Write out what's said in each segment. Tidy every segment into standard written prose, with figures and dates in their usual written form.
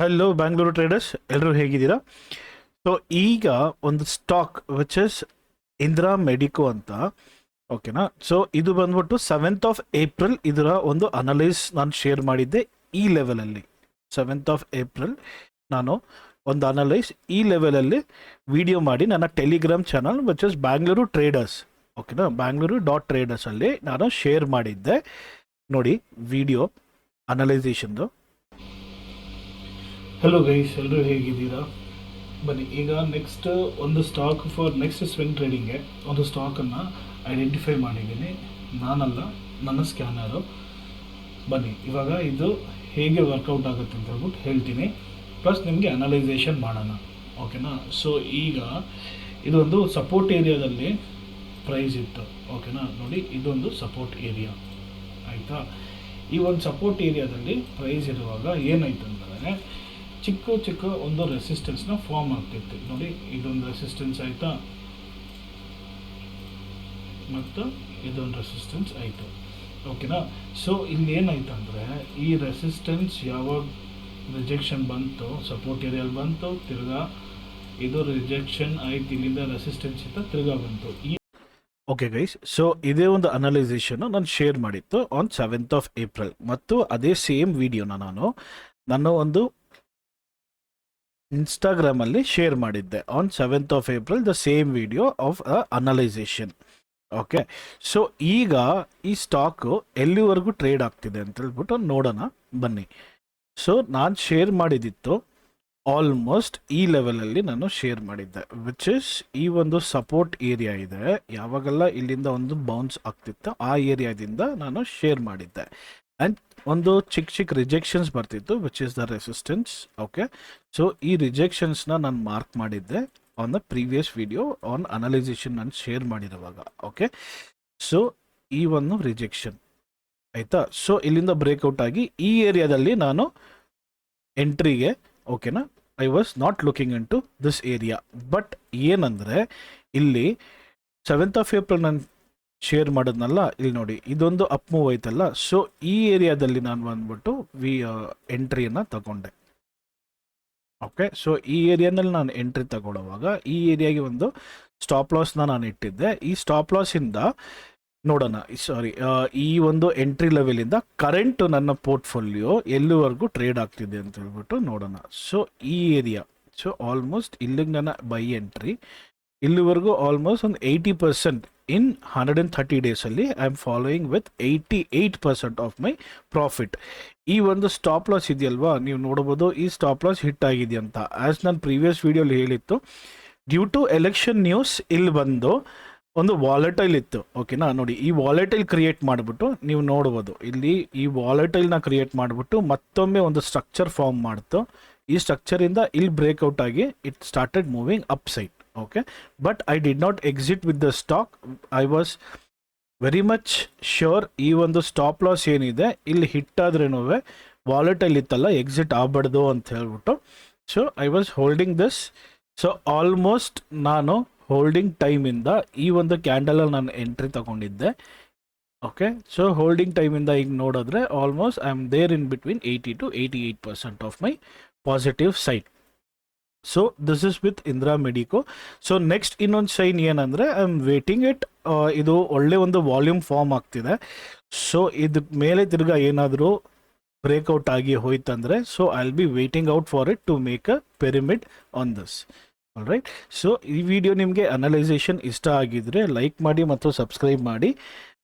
Hello Bangalore traders, ಎಲ್ಲರೂ ಹೇಗಿದ್ದೀರಾ? So ಈಗ ಒಂದು stock which is Indira medico ಅಂತ, ಓಕೆನಾ? ಸೊ ಇದು ಬಂದ್ಬಿಟ್ಟು 7th of April ಇದರ ಒಂದು ಅನಲೈಸ್ ನಾನು ಶೇರ್ ಮಾಡಿದ್ದೆ. ಈ ಲೆವೆಲಲ್ಲಿ 7th of April ನಾನು ಒಂದು ಅನಲೈಸ್ ಈ ಲೆವೆಲಲ್ಲಿ ವಿಡಿಯೋ ಮಾಡಿ ನನ್ನ Telegram channel which is Bangalore traders, ಓಕೆನಾ, bangalore.traders ನಾನು ಶೇರ್ ಮಾಡಿದ್ದೆ. ನೋಡಿ ವಿಡಿಯೋ ಅನಲೈಸೇಷನ್ದು. ಹಲೋ ಗೈಸ್, ಎಲ್ಲರೂ ಹೇಗಿದ್ದೀರಾ? ಬನ್ನಿ ಈಗ ನೆಕ್ಸ್ಟ್ ಒಂದು ಸ್ಟಾಕ್ ಫಾರ್ ನೆಕ್ಸ್ಟ್ ಸ್ವಿಂಗ್ ಟ್ರೇಡಿಂಗ್ಗೆ ಒಂದು ಸ್ಟಾಕನ್ನು ಐಡೆಂಟಿಫೈ ಮಾಡಿದ್ದೀನಿ. ನಾನಲ್ಲ, ನನ್ನ ಸ್ಕ್ಯಾನರು. ಬನ್ನಿ ಇವಾಗ ಇದು ಹೇಗೆ ವರ್ಕೌಟ್ ಆಗುತ್ತೆ ಅಂತ ಹೇಳ್ಬಿಟ್ಟು ಹೇಳ್ತೀನಿ, ಪ್ಲಸ್ ನಿಮಗೆ ಅನಲೈಸೇಷನ್ ಮಾಡೋಣ, ಓಕೆನಾ? ಸೊ ಈಗ ಇದೊಂದು ಸಪೋರ್ಟ್ ಏರಿಯಾದಲ್ಲಿ ಪ್ರೈಸ್ ಇತ್ತು, ಓಕೆನಾ? ನೋಡಿ ಇದೊಂದು ಸಪೋರ್ಟ್ ಏರಿಯಾ, ಆಯಿತಾ? ಈ ಒಂದು ಸಪೋರ್ಟ್ ಏರಿಯಾದಲ್ಲಿ ಪ್ರೈಸ್ ಇರುವಾಗ ಏನಾಯ್ತು ಅಂದರೆ ಚಿಕ್ಕ ಒಂದು ರೆಸಿಸ್ಟೆನ್ಸ್ನ ಫಾರ್ಮ್ ಆಗ್ತಿತ್ತು. ನೋಡಿ ಇದೊಂದು ರೆಸಿಸ್ಟೆನ್ಸ್ ಆಯಿತಾ, ಮತ್ತು ಇದೊಂದು ರೆಸಿಸ್ಟೆನ್ಸ್ ಆಯಿತು, ಓಕೆನಾ? ಸೊ ಇಲ್ಲಿ ಏನಾಯ್ತು ಅಂದರೆ ಈ ರೆಸಿಸ್ಟೆನ್ಸ್ ಯಾವಾಗ ರಿಜೆಕ್ಷನ್ ಬಂತು, ಸಪೋರ್ಟ್ ಏರಿಯಲ್ಲಿ ಬಂತು, ತಿರ್ಗಾ ಇದು ರಿಜೆಕ್ಷನ್ ಆಯ್ತು, ಇಲ್ಲಿಂದ ರೆಸಿಸ್ಟೆನ್ಸ್ ಇತ್ತು, ತಿರ್ಗಾ ಬಂತು. ಓಕೆ ಗೈಸ್, ಸೊ ಇದೇ ಒಂದು ಅನಲೈಸೇಷನ್ ನಾನು ಶೇರ್ ಮಾಡಿತ್ತು ಆನ್ 7th of April, ಮತ್ತು ಅದೇ ಸೇಮ್ ವಿಡಿಯೋನ ನನ್ನ ಒಂದು ಇನ್ಸ್ಟಾಗ್ರಾಮಲ್ಲಿ ಶೇರ್ ಮಾಡಿದ್ದೆ on 7th of April, the same video of ಅನಲೈಸೇಷನ್. Okay, so ಈಗ ಈ ಸ್ಟಾಕು ಎಲ್ಲಿವರೆಗೂ ಟ್ರೇಡ್ ಆಗ್ತಿದೆ ಅಂತ ಹೇಳ್ಬಿಟ್ಟು ನೋಡೋಣ ಬನ್ನಿ. ಸೊ ನಾನು ಶೇರ್ ಮಾಡಿದ್ದಿತ್ತು ಆಲ್ಮೋಸ್ಟ್ ಈ ಲೆವೆಲಲ್ಲಿ ನಾನು ಶೇರ್ ಮಾಡಿದ್ದೆ, ವಿಚ್ ಇಸ್ ಈ ಒಂದು ಸಪೋರ್ಟ್ ಏರಿಯಾ ಇದೆ. ಯಾವಾಗೆಲ್ಲ ಇಲ್ಲಿಂದ ಒಂದು ಬೌನ್ಸ್ ಆಗ್ತಿತ್ತು ಆ ಏರಿಯಾದಿಂದ ನಾನು ಶೇರ್ ಮಾಡಿದ್ದೆ. ಆ್ಯಂಡ್ ಒಂದು ಚಿಕ್ಕ ರಿಜೆಕ್ಷನ್ಸ್ ಬರ್ತಿತ್ತು, which is the resistance. Okay, so ಈ ರಿಜೆಕ್ಷನ್ಸ್ನ ನಾನು ಮಾರ್ಕ್ ಮಾಡಿದ್ದೆ on the previous video on ಅನಲೈಸೇಷನ್ ನಾನು ಶೇರ್ ಮಾಡಿರುವಾಗ. ಓಕೆ, ಸೊ ಈ ಒಂದು ರಿಜೆಕ್ಷನ್ ಆಯಿತಾ. ಸೊ ಇಲ್ಲಿಂದ ಬ್ರೇಕ್ಔಟ್ ಆಗಿ ಈ ಏರಿಯಾದಲ್ಲಿ ನಾನು ಎಂಟ್ರಿಗೆ, ಓಕೆನಾ, I was not looking into this area. But ಏನಂದರೆ ಇಲ್ಲಿ 7th of April ನಾನು ಶೇರ್ ಮಾಡೋದ್ನಲ್ಲ, ಇಲ್ಲಿ ನೋಡಿ ಇದೊಂದು ಅಪ್ ಮೂವ್ ಆಯ್ತಲ್ಲ. ಸೊ ಈ ಏರಿಯಾದಲ್ಲಿ ನಾನು ಬಂದ್ಬಿಟ್ಟು ಎಂಟ್ರಿಯನ್ನು ತಗೊಂಡೆ. ಓಕೆ, ಸೊ ಈ ಏರಿಯಾನಲ್ಲಿ ನಾನು ಎಂಟ್ರಿ ತಗೊಳ್ಳುವಾಗ ಈ ಏರಿಯಾಗೆ ಒಂದು ಸ್ಟಾಪ್ ಲಾಸ್ನ ನಾನು ಇಟ್ಟಿದ್ದೆ. ಈ ಸ್ಟಾಪ್ ಲಾಸಿಂದ ನೋಡೋಣ, ಈ ಒಂದು ಎಂಟ್ರಿ ಲೆವೆಲಿಂದ ಕರೆಂಟ್ ನನ್ನ ಪೋರ್ಟ್ಫೋಲಿಯೋ ಎಲ್ಲಿವರೆಗೂ ಟ್ರೇಡ್ ಆಗ್ತಿದೆ ಅಂತ ಹೇಳ್ಬಿಟ್ಟು ನೋಡೋಣ. ಸೊ ಈ ಏರಿಯಾ, ಸೊ ಆಲ್ಮೋಸ್ಟ್ ಇಲ್ಲಿಗೆ ನನ್ನ ಬೈ ಎಂಟ್ರಿ ಇಲ್ಲಿವರೆಗೂ ಆಲ್ಮೋಸ್ಟ್ ಒಂದು 80% ಇನ್ 130 ಡೇಸಲ್ಲಿ I am following with 88% of my profit. ಈ ಒಂದು ಸ್ಟಾಪ್ ಲಾಸ್ ಇದೆಯಲ್ವಾ, ನೀವು ನೋಡ್ಬೋದು ಈ ಸ್ಟಾಪ್ ಲಾಸ್ ಹಿಟ್ ಆಗಿದೆಯಂತ. ಆ್ಯಸ್ ನಾನು ಪ್ರೀವಿಯಸ್ ವಿಡಿಯೋಲಿ ಹೇಳಿತ್ತು, ಡ್ಯೂ ಟು ಎಲೆಕ್ಷನ್ ನ್ಯೂಸ್ ಇಲ್ಲಿ ಬಂದು ಒಂದು ವಾಲೆಟೈಲ್ ಇತ್ತು, ಓಕೆನಾ? ನೋಡಿ ಈ ವಾಲೆಟೈಲ್ ಕ್ರಿಯೇಟ್ ಮಾಡಿಬಿಟ್ಟು ನೀವು ನೋಡ್ಬೋದು, ಇಲ್ಲಿ ಈ ವಾಲೆಟೈಲ್ನ ಕ್ರಿಯೇಟ್ ಮಾಡಿಬಿಟ್ಟು ಮತ್ತೊಮ್ಮೆ ಒಂದು ಸ್ಟ್ರಕ್ಚರ್ ಫಾರ್ಮ್ ಮಾಡ್ತು. ಈ ಸ್ಟ್ರಕ್ಚರಿಂದ ಇಲ್ಲಿ ಬ್ರೇಕ್ಔಟ್ ಆಗಿ it started moving up side. Okay, but I did not exit with the stock. I was very much sure ಈ ಒಂದು ಸ್ಟಾಪ್ ಲಾಸ್ ಏನಿದೆ ಇಲ್ಲಿ ಹಿಟ್ ಆದ್ರೇನೂ ವಾಲೆಟೈಲ್ ಇತ್ತಲ್ಲ, ಎಕ್ಸಿಟ್ ಆಗಬಾರ್ದು ಅಂತ ಹೇಳ್ಬಿಟ್ಟು. So I was holding this. So almost ನಾನು holding ಟೈಮಿಂದ ಈ ಒಂದು ಕ್ಯಾಂಡಲಲ್ಲಿ ನಾನು ಎಂಟ್ರಿ ತಗೊಂಡಿದ್ದೆ. ಓಕೆ, ಸೊ ಹೋಲ್ಡಿಂಗ್ ಟೈಮಿಂದ ಈಗ ನೋಡಿದ್ರೆ almost I am there in between 80 to 88% of my positive side. So this is with Indira medico. So next ಇನ್ನೊಂದು ಸೈನ್ ಏನಂದರೆ ಐ ಆಮ್ ವೇಟಿಂಗ್ ಇಟ್. ಇದು ಒಳ್ಳೆ ಒಂದು ವಾಲ್ಯೂಮ್ ಫಾರ್ಮ್ ಆಗ್ತಿದೆ. ಸೊ ಇದು ಮೇಲೆ ತಿರ್ಗಾ ಏನಾದರೂ ಬ್ರೇಕ್ಔಟ್ ಆಗಿ ಹೋಯ್ತಂದರೆ, so I will be waiting out for it to make a pyramid on this. Alright, so ಈ ವಿಡಿಯೋ ನಿಮಗೆ ಅನಲೈಸೇಷನ್ ಇಷ್ಟ ಆಗಿದ್ರೆ ಲೈಕ್ ಮಾಡಿ ಮತ್ತು ಸಬ್ಸ್ಕ್ರೈಬ್ ಮಾಡಿ,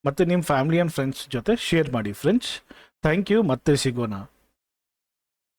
ಮತ್ತು ನಿಮ್ಮ ಫ್ಯಾಮಿಲಿ ಆ್ಯಂಡ್ ಫ್ರೆಂಡ್ಸ್ ಜೊತೆ ಶೇರ್ ಮಾಡಿ ಫ್ರೆಂಡ್ಸ್. ಥ್ಯಾಂಕ್ ಯು, ಮತ್ತೆ ಸಿಗೋಣ.